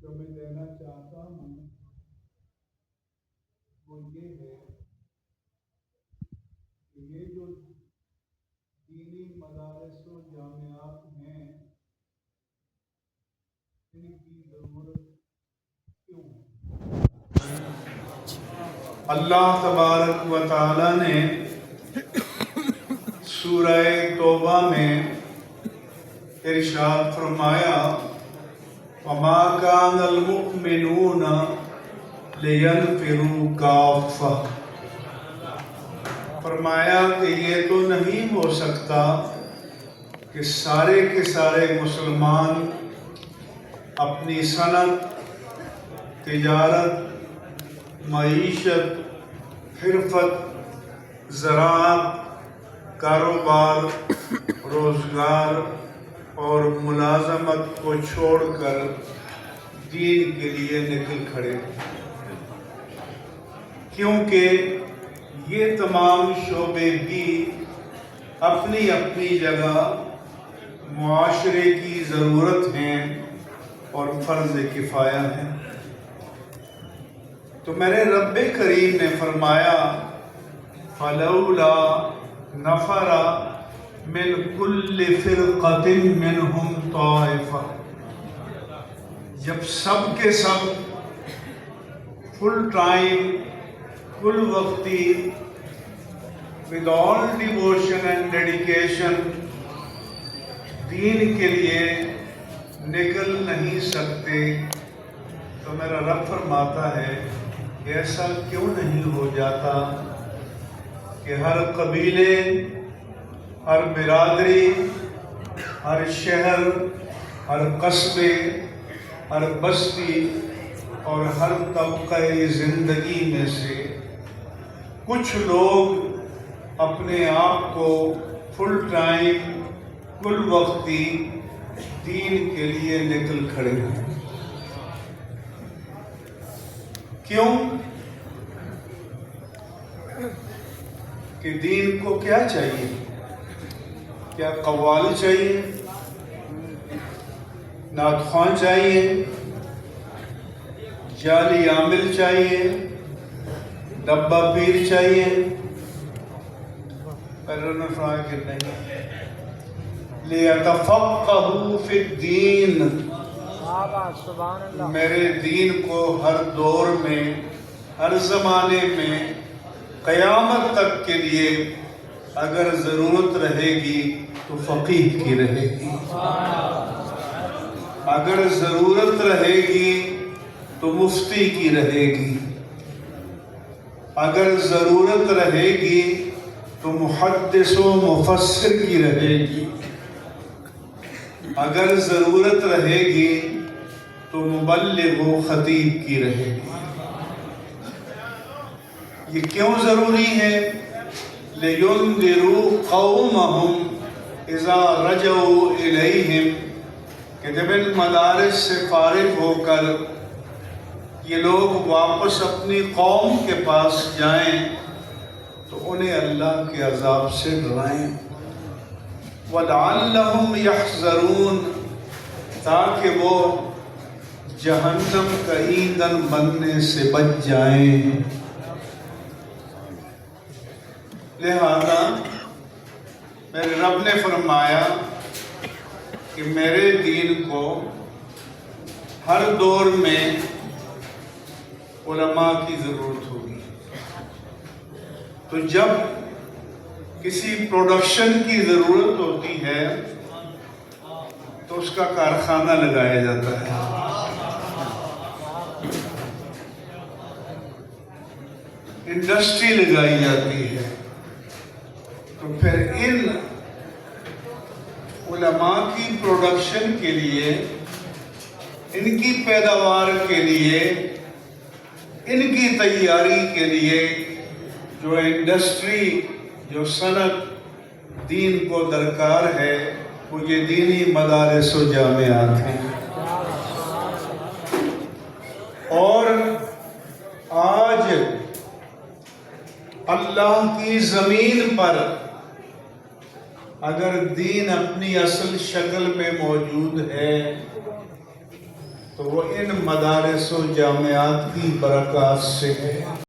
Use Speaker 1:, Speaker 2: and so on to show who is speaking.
Speaker 1: جو میں دینا چاہتا ہوں وہ یہ ہے کہ یہ جو دینی مدارس و جامعات ہیں ان کی ضرورت کیوں ہے؟ اللہ تبارک و تعالی نے سورہ توبہ میں ارشاد فرمایا وَمَا كَانَ الْمُؤْمِنُونَ لِيَنْفِرُوا كَافَّةً، فرمایا کہ یہ تو نہیں ہو سکتا کہ سارے کے سارے مسلمان اپنی صنعت، تجارت، معیشت، حرفت، زراعت، کاروبار، روزگار اور ملازمت کو چھوڑ کر دین کے لیے نکل کھڑے، کیونکہ یہ تمام شعبے بھی اپنی اپنی جگہ معاشرے کی ضرورت ہیں اور فرض کفایہ ہیں۔ تو میرے رب کریم نے فرمایا فَلَوْلَا نَفَرَ مِنْ كُلِّ فِرْقَةٍ مِّنْهُمْ طَائِفَةٌ، جب سب کے سب فل ٹائم، کل وقتی، with all devotion and dedication دین کے لیے نکل نہیں سکتے، تو میرا رب فرماتا ہے کہ ایسا کیوں نہیں ہو جاتا کہ ہر قبیلے، ہر برادری، ہر شہر، ہر قصبے، ہر بستی اور ہر طبقہ زندگی میں سے کچھ لوگ اپنے آپ کو فل ٹائم، کل وقتی دین کے لیے نکل کھڑے ہیں۔ کیوں؟ کہ دین کو کیا چاہیے؟ کیا قوال چاہیے؟ نعت خوان چاہیے؟ جعلی عامل چاہیے؟ ڈبہ پیر چاہیے؟ پہلے نے فرمایا کہ نہیں، لِيَتَفَقَّهُوا فِي الدِّينِ، میرے دین کو ہر دور میں، ہر زمانے میں، قیامت تک کے لیے اگر ضرورت رہے گی تو فقیہ کی رہے گی، اگر ضرورت رہے گی تو مفتی کی رہے گی، اگر ضرورت رہے گی تو محدث و مفسر کی رہے گی، اگر ضرورت رہے گی تو مبلغ و خطیب کی رہے گی۔ یہ کیوں ضروری ہے؟ لِيُنذِرُوا قَوْمَهُمْ إِذَا رَجَعُوا إِلَيْهِمْ، کہ جب ان مدارس سے فارغ ہو کر یہ لوگ واپس اپنی قوم کے پاس جائیں تو انہیں اللہ کے عذاب سے ڈرائیں، وَلَعَلَّهُمْ يَحْذَرُونَ، تاکہ وہ جہنم کا ایندھن بننے سے بچ جائیں۔ لہذا میرے رب نے فرمایا کہ میرے دین کو ہر دور میں علماء کی ضرورت ہوگی۔ تو جب کسی پروڈکشن کی ضرورت ہوتی ہے تو اس کا کارخانہ لگایا جاتا ہے، انڈسٹری لگائی جاتی ہے، تو پھر ان علماء کی پروڈکشن کے لیے، ان کی پیداوار کے لیے، ان کی تیاری کے لیے جو انڈسٹری، جو صنعت دین کو درکار ہے وہ یہ دینی مدارس و جامعات ہیں۔ اور آج اللہ کی زمین پر اگر دین اپنی اصل شکل میں موجود ہے تو وہ ان مدارس و جامعات کی برکات سے ہے۔